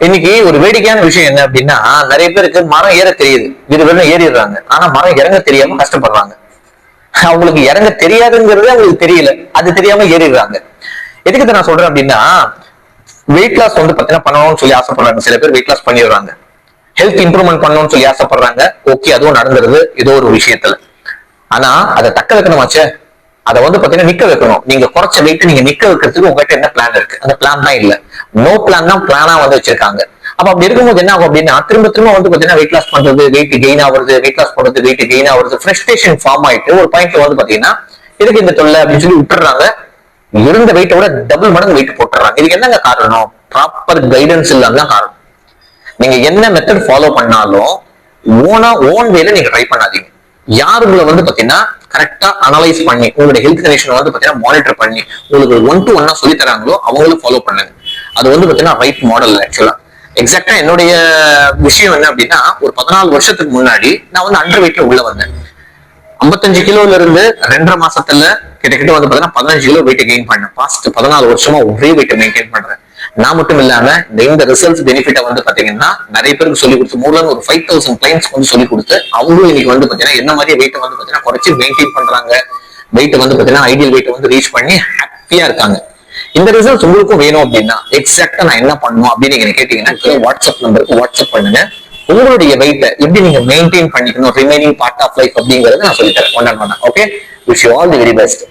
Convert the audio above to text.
இன்னைக்கு ஒரு வேடிக்கையான விஷயம் என்ன அப்படின்னா, நிறைய பேருக்கு மரம் ஏற தெரியுது, விறுவிறுன்னு ஏறிடுறாங்க. ஆனா மரம் இறங்க தெரியாம கஷ்டப்படுறாங்க. அவங்களுக்கு இறங்க தெரியாதுங்கிறது அவங்களுக்கு தெரியல, அது தெரியாம ஏறிடுறாங்க. எதுக்கு நான் சொல்றேன் அப்படின்னா, வெயிட் லாஸ் வந்து பாத்தீங்கன்னா பண்ணணும்னு சொல்லி ஆசைப்படுறாங்க. சில பேர் வெயிட் லாஸ் பண்ணிடுறாங்க. ஹெல்த் இம்ப்ரூவ்மெண்ட் பண்ணணும்னு சொல்லி ஆசைப்படுறாங்க. ஓகே, அதுவும் நடந்துருது ஏதோ ஒரு விஷயத்துல. ஆனா அதை தக்க வைக்கணுமாச்சே, அதை வந்து பாத்தீங்கன்னா நிக்க வைக்கணும். நீங்க குறைச்ச வெயிட் நீங்க நிக்க வைக்கிறதுக்கு உங்ககிட்ட என்ன பிளான் இருக்கு? அந்த பிளான் தான் இல்ல. நோ பிளான் தான் பிளானா வந்து வச்சிருக்காங்க. அப்ப அப்படி இருக்கும்போது என்ன ஆகும் அப்படின்னா, திரும்ப திரும்ப வந்து பாத்தீங்கன்னா வெயிட் லாஸ் பண்றது, வெயிட் கெயின் ஆகுறது, வெயிட் லாஸ் பண்றது, வெயிட் கெயின் ஆகுறது, ஃப்ரஸ்ட்ரேஷன் ஃபார்ம் ஆயிட்டு ஒரு பாயிண்ட்ல வந்து பாத்தீங்கன்னா இதுக்கு இந்த தொல்லை அப்படின்னு சொல்லி விட்டுறாங்க. இருந்த வெயிட்டை விட டபுள் மடங்கு வெயிட் போட்டுறாங்க. இதுக்கு என்னங்க காரணம்? ப்ராப்பர் கைடன்ஸ் இல்லாம தான் காரணம். நீங்க என்ன மெத்தட் ஃபாலோ பண்ணாலும் ஓன் வேல நீங்க ட்ரை பண்ணாதீங்க. யாருங்களை வந்து பாத்தீங்கன்னா கரெக்டா அனலைஸ் பண்ணி உங்களுடைய ஹெல்த் கண்டிஷன் வந்து பாத்தீங்கன்னா மானிட்டர் பண்ணி உங்களுக்கு 1 to 1 சொல்லி தராங்களோ அவங்களும் ஃபாலோ பண்ணுங்க. அது வந்து பாத்தீங்கன்னா ரைட் மாடல். ஆக்சுவலா எக்ஸாக்டா என்னுடைய விஷயம் என்ன அப்படின்னா, ஒரு 14 வருஷத்துக்கு முன்னாடி நான் வந்து அண்டர் வெயிட்ல உள்ள வந்தேன். 55 கிலோல இருந்து 2.5 மாசத்துல கிட்டத்தட்ட வந்து பாத்தீங்கன்னா 15 கிலோ வெயிட் கெயின் பண்ணேன். பாஸ்ட் 14 வருஷமா ஒரே வெயிட் மெயின்டைன் பண்றேன். நான் மட்டும் இல்லாம இந்த ரிசல்ட்ஸ் பெனிஃபிட்டை வந்து பாத்தீங்கன்னா நிறைய பேருக்கு சொல்லி கொடுத்து, மூலம் ஒரு 5000 கிளைண்ட்ஸ் வந்து சொல்லி கொடுத்து, அவங்களும் இன்னைக்கு வந்து பாத்தீங்கன்னா என்ன மாதிரி வெயிட் வந்து பாத்தீங்கன்னா குறைச்சி மெயின்டைன் பண்றாங்க. வெயிட் வந்து பாத்தீங்கன்னா ஐடியல் வெயிட் வந்து ரீச் பண்ணி ஹாப்பியா இருக்காங்க. இந்த ரிசல்ட்ஸ் உங்களுக்கும் வேணும் அப்படின்னா எக்ஸாக்டா நான் என்ன பண்ணணும் அப்படின்னு நீங்க கேட்டீங்கன்னா வாட்ஸ்அப் நம்பருக்கு வாட்ஸ்அப் பண்ணுங்க. உங்களுடைய வெயிட்டை எப்படி நீங்க மெயின்டைன் பண்ணிக்கணும் ரிமைனிங் பார்ட் ஆஃப் லைஃப் அப்படிங்கறத நான் சொல்லித்தரேன். One. Okay, wish you all the very best.